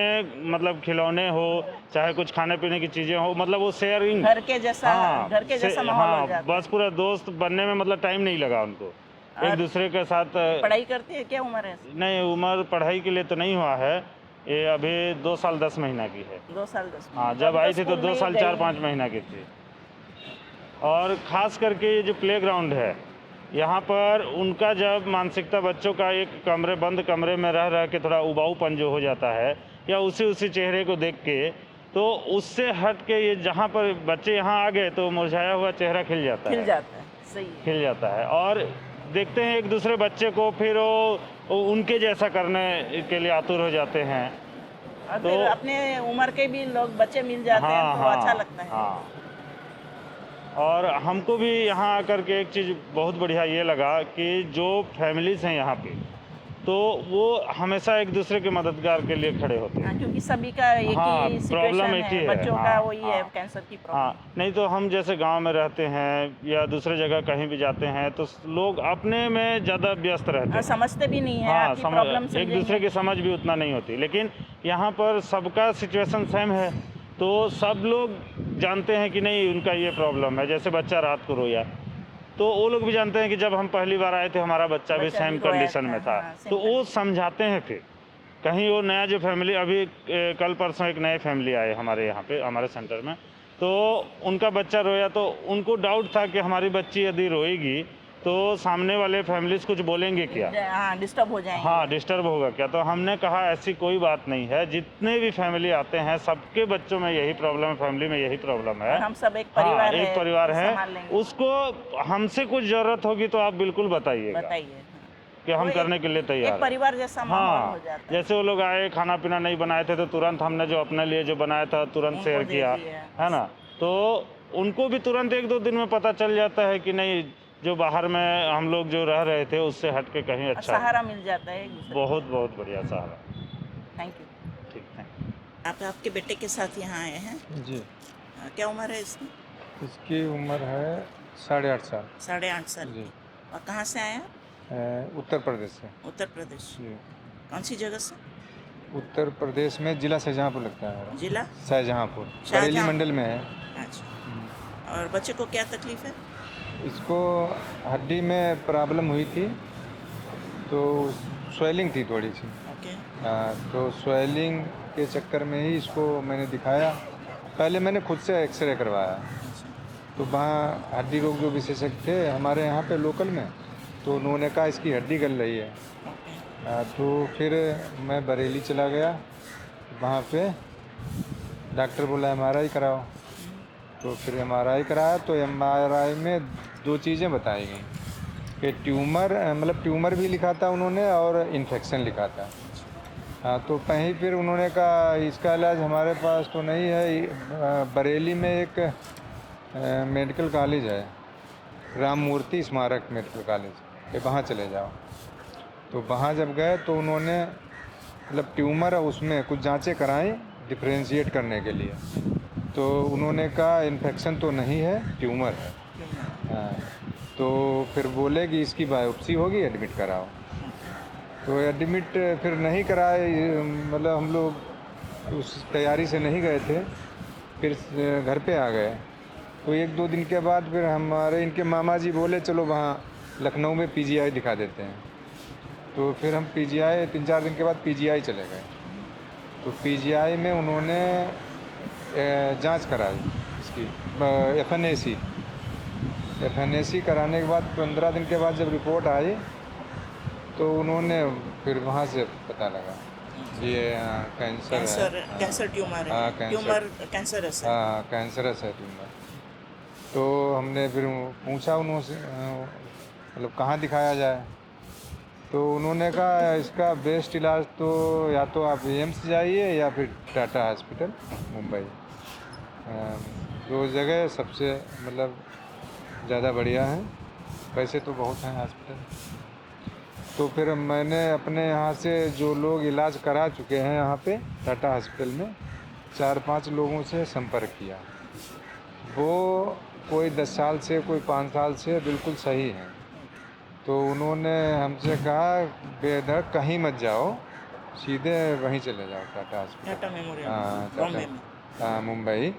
मतलब खिलौने हो, चाहे कुछ खाने पीने की चीज़ें हो, मतलब वो शेयरिंग घर के जैसा, हाँ, घर के जैसा माहौल हो जाता है। बस पूरा दोस्त बनने में मतलब टाइम नहीं लगा उनको एक दूसरे के साथ। पढ़ाई करती है? क्या उम्र है? नहीं, उम्र पढ़ाई के लिए तो नहीं हुआ है, ये अभी 2 साल 10 महीना की है। 2 साल 10 हाँ, जब आई थी तो 2 साल 4-5 महीना की थी। और ख़ास करके ये जो प्लेग्राउंड है यहाँ पर, उनका जब मानसिकता बच्चों का एक बंद कमरे में रह के थोड़ा उबाऊपन जो हो जाता है, या उसी चेहरे को देख के, तो उससे हट के ये जहाँ पर बच्चे यहाँ आ गए तो मुरझाया हुआ चेहरा खिल जाता है। सही है। खिल जाता है और देखते हैं एक दूसरे बच्चे को, फिर वो उनके जैसा करने के लिए आतुर हो जाते हैं। और फिर अपने उम्र के भी लोग बच्चे मिल जाते हैं तो अच्छा लगता है। हाँ। और हमको भी यहाँ आकर के एक चीज़ बहुत बढ़िया ये लगा कि जो फैमिलीज़ हैं यहाँ पे, तो वो हमेशा एक दूसरे के मददगार के लिए खड़े होते हैं। क्योंकि सभी का एक ही प्रॉब्लम एक ही है, बच्चों का वही है, कैंसर की प्रॉब्लम। हाँ, नहीं तो हम जैसे गांव में रहते हैं या दूसरे जगह कहीं भी जाते हैं तो लोग अपने में ज़्यादा व्यस्त रहते हैं, समझते भी नहीं है। हाँ, प्रॉब्लम एक दूसरे की समझ भी उतना नहीं होती। लेकिन यहाँ पर सबका सिचुएशन सेम है, तो सब लोग जानते हैं कि नहीं उनका ये प्रॉब्लम है। जैसे बच्चा रात को रोया, तो वो लोग भी जानते हैं कि जब हम पहली बार आए थे हमारा बच्चा भी सेम कंडीशन में था, तो वो समझाते हैं। फिर कहीं वो नया जो फैमिली, अभी कल परसों एक नए फैमिली आए हमारे यहाँ पे, हमारे सेंटर में, तो उनका बच्चा रोया तो उनको डाउट था कि हमारी बच्ची यदि रोएगी तो सामने वाले फैमिलीज कुछ बोलेंगे क्या, डिस्टर्ब हो जाएंगे। हाँ, डिस्टर्ब होगा क्या। तो हमने कहा ऐसी कोई बात नहीं है, जितने भी फैमिली आते हैं सबके बच्चों में यही प्रॉब्लम है, फैमिली में यही प्रॉब्लम है। हम सब एक परिवार एक परिवार है। उसको हमसे कुछ ज़रूरत होगी तो आप बिल्कुल बताइएगा कि हम करने के लिए तैयार हैं। परिवार जैसा माहौल हो जाता है। जैसे वो लोग आए, खाना पीना नहीं बनाए थे तो तुरंत हमने जो अपने लिए जो बनाया था तुरंत शेयर किया, है ना। तो उनको भी तुरंत 1-2 दिन में पता चल जाता है कि नहीं, जो बाहर में हम लोग जो रह रहे थे उससे हट के कहीं अच्छा सहारा मिल जाता है। बहुत बढ़िया सहारा। Thank you. ठीक, थैंक यू। आप आपके बेटे के साथ यहाँ आए हैं जी। क्या उम्र है इसकी? इसकी उम्र है 8.5 साल। 8.5 साल जी। और कहाँ से आए हैं? उत्तर प्रदेश से। उत्तर प्रदेश। जी। कौन सी जगह से? उत्तर प्रदेश में जिला शाहजहाँपुर लगता है मेरा। जिला शाहजहाँपुर, बरेली मंडल में है। अच्छा। और बच्चे को क्या तकलीफ है? इसको हड्डी में प्रॉब्लम हुई थी, तो स्वेलिंग थी थोड़ी सी। ओके। तो स्वेलिंग के चक्कर में ही इसको मैंने दिखाया। पहले मैंने खुद से एक्सरे करवाया, तो वहाँ हड्डी रोग जो विशेषज्ञ थे हमारे यहाँ पे लोकल में, तो उन्होंने कहा इसकी हड्डी गल रही है। तो फिर मैं बरेली चला गया, वहाँ पे डॉक्टर बोला MRI कराओ। तो फिर MRI कराया, तो MRI में 2 चीज़ें बताई गई कि ट्यूमर भी लिखा था उन्होंने और इन्फेक्शन लिखा था। हाँ, तो कहीं फिर उन्होंने कहा इसका इलाज हमारे पास तो नहीं है। बरेली में एक मेडिकल कॉलेज है, राम मूर्ति स्मारक मेडिकल कॉलेज, वहाँ चले जाओ। तो वहाँ जब गए तो उन्होंने ट्यूमर उसमें कुछ जांचें कराई डिफ्रेंशिएट करने के लिए। तो उन्होंने कहा इन्फेक्शन तो नहीं है, ट्यूमर है। हाँ, तो फिर बोले कि इसकी बायोप्सी होगी, एडमिट कराओ। तो एडमिट फिर नहीं कराए, मतलब हम लोग उस तैयारी से नहीं गए थे, फिर घर पे आ गए। तो 1-2 दिन के बाद फिर हमारे इनके मामा जी बोले चलो वहाँ लखनऊ में पीजीआई दिखा देते हैं। तो फिर हम पीजीआई 3-4 दिन के बाद पीजीआई चले गए। तो पीजीआई में उन्होंने जांच कराई इसकी, एफएनएसी कराने के बाद 15 दिन के बाद जब रिपोर्ट आई तो उन्होंने फिर वहाँ से पता लगा ये कैंसर है। कैंसर ट्यूमर है। हाँ, ट्यूमर कैंसरस है। हाँ, कैंसरस है ट्यूमर। तो हमने फिर पूछा उनसे मतलब कहाँ दिखाया जाए। तो उन्होंने कहा इसका बेस्ट इलाज तो या तो आप एम्स जाइए या फिर टाटा हॉस्पिटल मुंबई, 2 जगह सबसे मतलब ज़्यादा बढ़िया हैं। वैसे तो बहुत हैं हॉस्पिटल। तो फिर मैंने अपने यहाँ से जो लोग इलाज करा चुके हैं यहाँ पे टाटा हॉस्पिटल में 4-5 लोगों से संपर्क किया। वो कोई 10 साल से, कोई 5 साल से बिल्कुल सही हैं। तो उन्होंने हमसे कहा बेधड़क कहीं मत जाओ, सीधे वहीं चले जाओ टाटा हॉस्पिटल, टाटा मेमोरियल बॉम्बे में, हाँ मुंबई।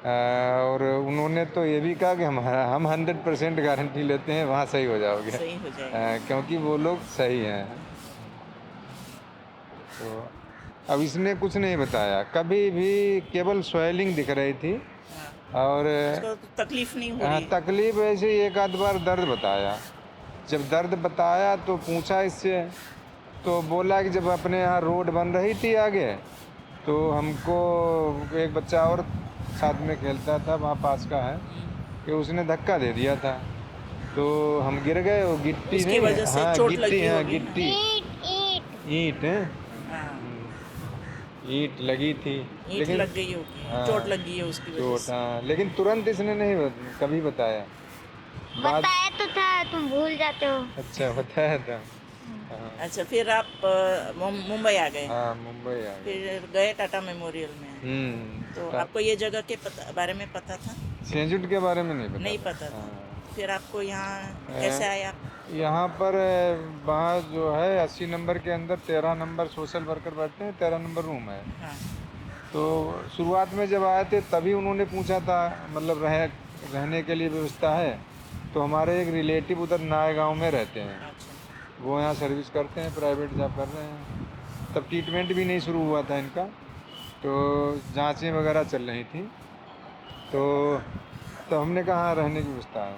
और उन्होंने तो ये भी कहा कि हम 100% गारंटी लेते हैं वहाँ सही हो जाओगे, सही हो जाएगा। क्योंकि वो लोग सही हैं। तो अब इसने कुछ नहीं बताया, कभी भी केवल स्वेलिंग दिख रही थी और उसको तो तकलीफ नहीं हो रही। तकलीफ ऐसे ही 1-आध बार दर्द बताया। जब दर्द बताया तो पूछा इससे, तो बोला कि जब अपने यहाँ रोड बन रही थी आगे तो हमको एक बच्चा और साथ में खेलता था वहाँ पास का है कि उसने धक्का दे दिया था, तो हम गिर गए। वो गिट्टी उसकी नहीं, वजह से हाँ चोट गिट्टी, लगी हाँ होगी। गिट्टी, ईंट है, ईंट लगी थी, ईंट लग गई होगी, हाँ, चोट लगी है उसकी वजह चोट, से। हाँ, लेकिन तुरंत इसने नहीं कभी बताया। बताया तो था, तुम भूल जाते हो। अच्छा, बताया था। हाँ, अच्छा, फिर आप मुंबई आ गए। हाँ मुंबई आ गए। फिर गए टाटा मेमोरियल में। तो आपको ये जगह के बारे में पता था? सेंजुट के बारे में नहीं पता था। हाँ। फिर आपको यहाँ कैसे आए आप? यहाँ पर वहाँ जो है 80 नंबर के अंदर 13 नंबर सोशल वर्कर बैठते हैं, 13 नंबर रूम है। हाँ। तो शुरुआत में जब आए थे तभी उन्होंने पूछा था मतलब रहने के लिए व्यवस्था है। तो हमारे एक रिलेटिव उधर नाय गांव में रहते हैं, अच्छा। वो यहाँ सर्विस करते हैं, प्राइवेट जॉब कर रहे हैं। तब ट्रीटमेंट भी नहीं शुरू हुआ था इनका, तो जांचें वगैरह चल रही थी। तो हमने कहा हाँ रहने की व्यवस्था है।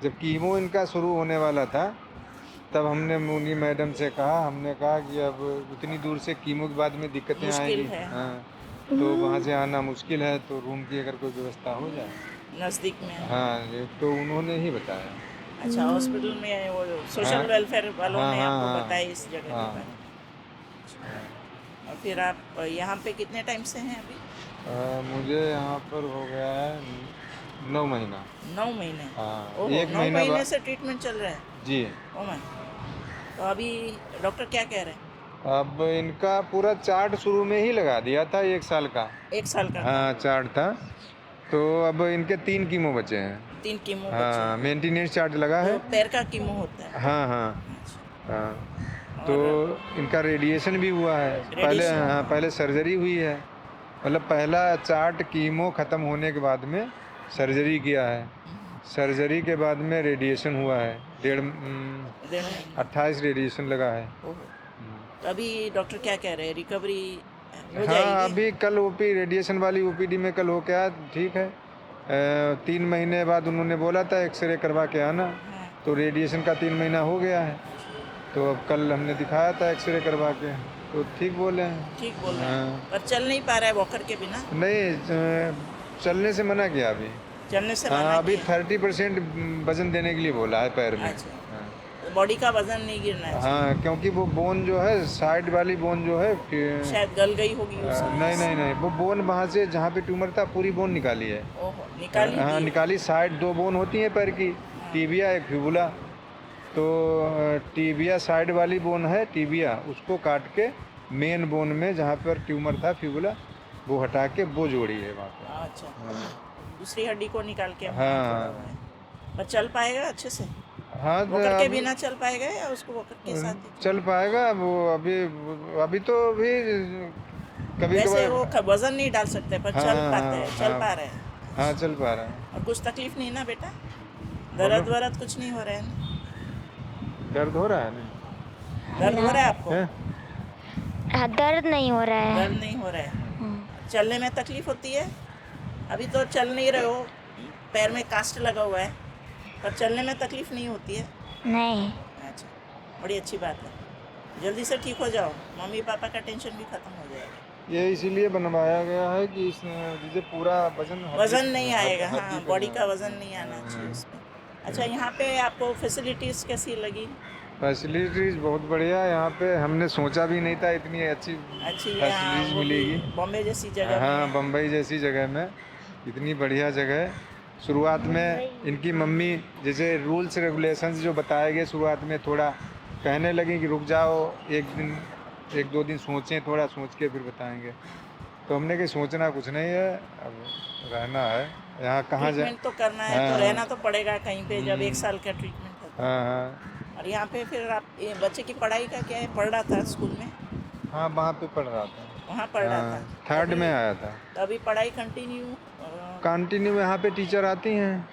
जब कीमो इनका शुरू होने वाला था तब हमने मुनी मैडम से कहा, हमने कहा कि अब उतनी दूर से कीमो के बाद में दिक्कतें आएंगी, हाँ, तो वहाँ से आना मुश्किल है, तो रूम की अगर कोई व्यवस्था हो जाए नज़दीक में। हाँ, तो उन्होंने ही बताया। अच्छा, हॉस्पिटल में वो सोशल वेलफेयर वालों ने आपको बताया इस जगह के बारे में। और फिर आप यहाँ पे कितने टाइम से हैं अभी? मुझे यहाँ पर हो गया है 9 महीना। 9 महीने? हाँ, 1 महीने से ट्रीटमेंट चल रहा है जी। Oh my. तो अभी डॉक्टर क्या कह रहे हैं? अब इनका पूरा चार्ट शुरू में ही लगा दिया था 1 साल का। 1 साल का? हाँ, चार्ट था। तो अब इनके 3 कीमो बचे हैं। 3 कीमो? हाँ, मेंटेनेंस चार्ट लगा है। तो पैर का कीमो होता है? हाँ हाँ हाँ। तो इनका रेडिएशन भी हुआ है पहले। हाँ, पहले सर्जरी हुई है, मतलब पहला चार्ट कीमो ख़त्म होने के बाद में सर्जरी किया है। सर्जरी के बाद में रेडिएशन हुआ है, 28 रेडिएशन लगा है। तो अभी डॉक्टर क्या कह रहे हैं, रिकवरी हो जाएगी? हाँ, अभी कल ओपी रेडिएशन वाली ओपीडी में कल हो के आया, ठीक है। 3 महीने बाद उन्होंने बोला था एक्सरे करवा के आना। हाँ। तो रेडिएशन का 3 महीना हो गया है, तो अब कल हमने दिखाया था एक्सरे करवा के, तो ठीक बोले हैं। ठीक बोल रहे हैं। हाँ। पर चल नहीं पा रहा है वॉकर के बिना? नहीं, चलने से मना किया अभी। चलने से हाँ, मना अभी किया? 30% वजन देने के लिए बोला है पैर में। अच्छा। बॉडी का वजन नहीं गिरना है? हाँ, क्योंकि वो बोन जो है, साइड वाली बोन जो है शायद गल गई होगी उसकी। नहीं, वो बोन वहाँ से जहाँ पे ट्यूमर था पूरी बोन निकाली है। ओहो, निकाली? हाँ, निकाली। साइड 2 बोन होती हैं पैर की, टीबिया एक फिबुला। तो टीबिया साइड वाली बोन है टीबिया, उसको काट के मेन बोन में जहाँ पर ट्यूमर था फिबुला, वो हटा के वो जोड़ी है वहाँ पे। अच्छा, हाँ दूसरी हड्डी को निकाल के हाँ जोड़ा हुआ है। पर चल पाएगा अच्छे से? हाँ वॉकर के अब बिना चल पाएगा या उसको वॉकर के साथ ही? चल पाएगा वो। अभी तो भी कभी वैसे कभार। वो वजन नहीं डाल सकते पर हाँ चल हाँ पाते हैं, चल हाँ पा रहे हैं। हाँ चल पा रहा है। और कुछ तकलीफ नहीं ना बेटा? बोलो। दर्द वरद कुछ नहीं हो रहा है ना? दर्द हो रहा है नहीं? दर्द हो रहा है आपको? है? हाँ, दर्द नहीं हो रहा है। दर्द नहीं हो रहा है। चलने में तकलीफ होती है? अभी तो चल नहीं रहे हो, पैर में कास्ट लगा हुआ है, पर चलने में तकलीफ नहीं होती है? नहीं। अच्छा, बड़ी अच्छी बात है। जल्दी से ठीक हो जाओ, मम्मी पापा का टेंशन भी खत्म हो जाएगा। ये इसीलिए बनवाया गया है कि जिसे पूरा वजन नहीं आएगा। हड्डी हाँ, पे बॉडी ना का वजन नहीं आना चाहिए उसमें। अच्छा, यहाँ पे आपको फैसिलिटीज़ कैसी लगी? फैसिलिटीज बहुत बढ़िया। यहाँ पे हमने सोचा भी नहीं था इतनी अच्छी अच्छी? हाँ, फैसिलिटीज वो भी मिलेगी। बॉम्बे जैसी जगह में हाँ है। बम्बई जैसी जगह में इतनी बढ़िया जगह है। शुरुआत में इनकी मम्मी जैसे रूल्स रेगुलेशंस जो बताए गए शुरुआत में थोड़ा कहने लगी कि रुक जाओ, एक दो दिन सोचें, थोड़ा सोच के फिर बताएंगे। तो हमने कि सोचना कुछ नहीं है, अब रहना है यहाँ। कहाँ जाए? ट्रीटमेंट तो करना है, तो हाँ। रहना तो पड़ेगा कहीं पे जब 1 साल का ट्रीटमेंट होता हाँ हाँ है। और यहाँ पे फिर आप ये बच्चे की पढ़ाई का क्या है? पढ़ रहा था स्कूल में? हाँ वहाँ पे पढ़ रहा था। वहाँ पढ़ रहा हाँ, था? थर्ड में आया था। तो अभी पढ़ाई कंटिन्यू कंटिन्यू यहाँ पे टीचर आती हैं।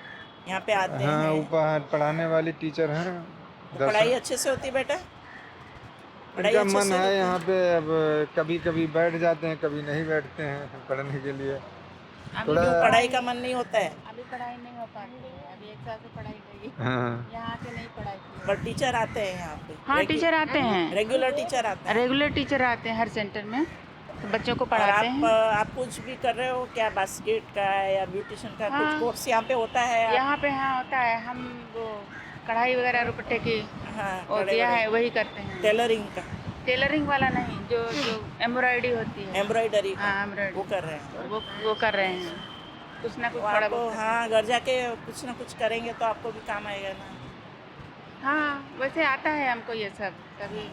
यहाँ पे आते हाँ हैं? ऊपर पढ़ाने वाली टीचर हैं। तो पढ़ाई अच्छे से होती है बेटा? पढ़ाई इनका अच्छे मन से है होती यहाँ पे। अब कभी कभी बैठ जाते हैं, कभी नहीं बैठते हैं पढ़ने के लिए। थोड़ा क्यों पढ़ाई का मन नहीं होता है? अभी पढ़ाई नहीं हो पाती है, अभी 1 साल से पढ़ाई गई, हाँ यहाँ के नहीं पढ़ाई की। पर टीचर आते हैं यहाँ पे? हाँ टीचर आते हैं, रेगुलर टीचर आते हैं? रेगुलर टीचर आते हैं हर सेंटर में, तो बच्चों को और पढ़ाते हैं। आप कुछ भी कर रहे हो क्या? बास्केट का या ब्यूटिशियन का हाँ। कुछ कोर्स यहाँ पे होता है? यहाँ पे हाँ होता है, हम वो कढ़ाई वगैरह रुपट्टे की हाँ, वो दिया है वही करते हैं। टेलरिंग का? टेलरिंग वाला नहीं, जो एम्ब्रॉयडरी होती है, एम्ब्रॉयडरी का? हाँ एम्ब्रॉयडरी वो कर रहे हैं? वो कर रहे हैं, कुछ ना कुछ वो थोड़ा आपको बहुत। हाँ घर जाके कुछ ना कुछ करेंगे तो आपको भी काम आएगा ना? हाँ वैसे आता है हमको ये सब कभी।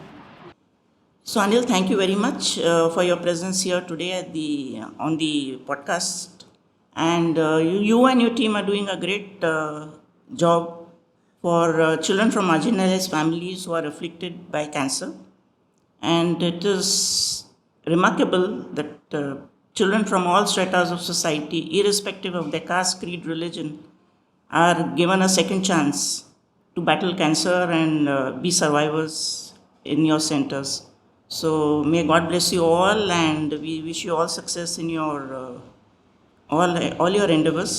So Anil, thank you very much for your presence here today at on the podcast, and you and your team are doing a great job for children from marginalized families who are afflicted by cancer, and it is remarkable that children from all stratas of society, irrespective of their caste, creed, religion, are given a second chance to battle cancer and be survivors in your centers. So may God bless you all, and we wish you all success in your all your endeavors.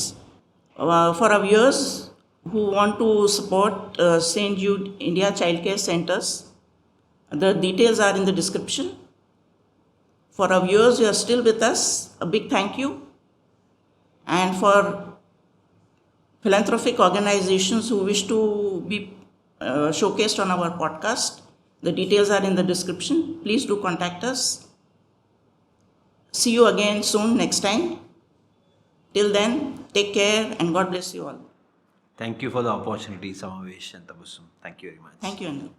For our viewers who want to support St. Jude India ChildCare Centres, the details are in the description. For our viewers who are still with us, a big thank you. And for philanthropic organizations who wish to be showcased on our podcast, the details are in the description. Please do contact us. See you again soon next time. Till then, take care and God bless you all. Thank you for the opportunity, Samavesh and Tabassum. Thank you very much. Thank you, Anil.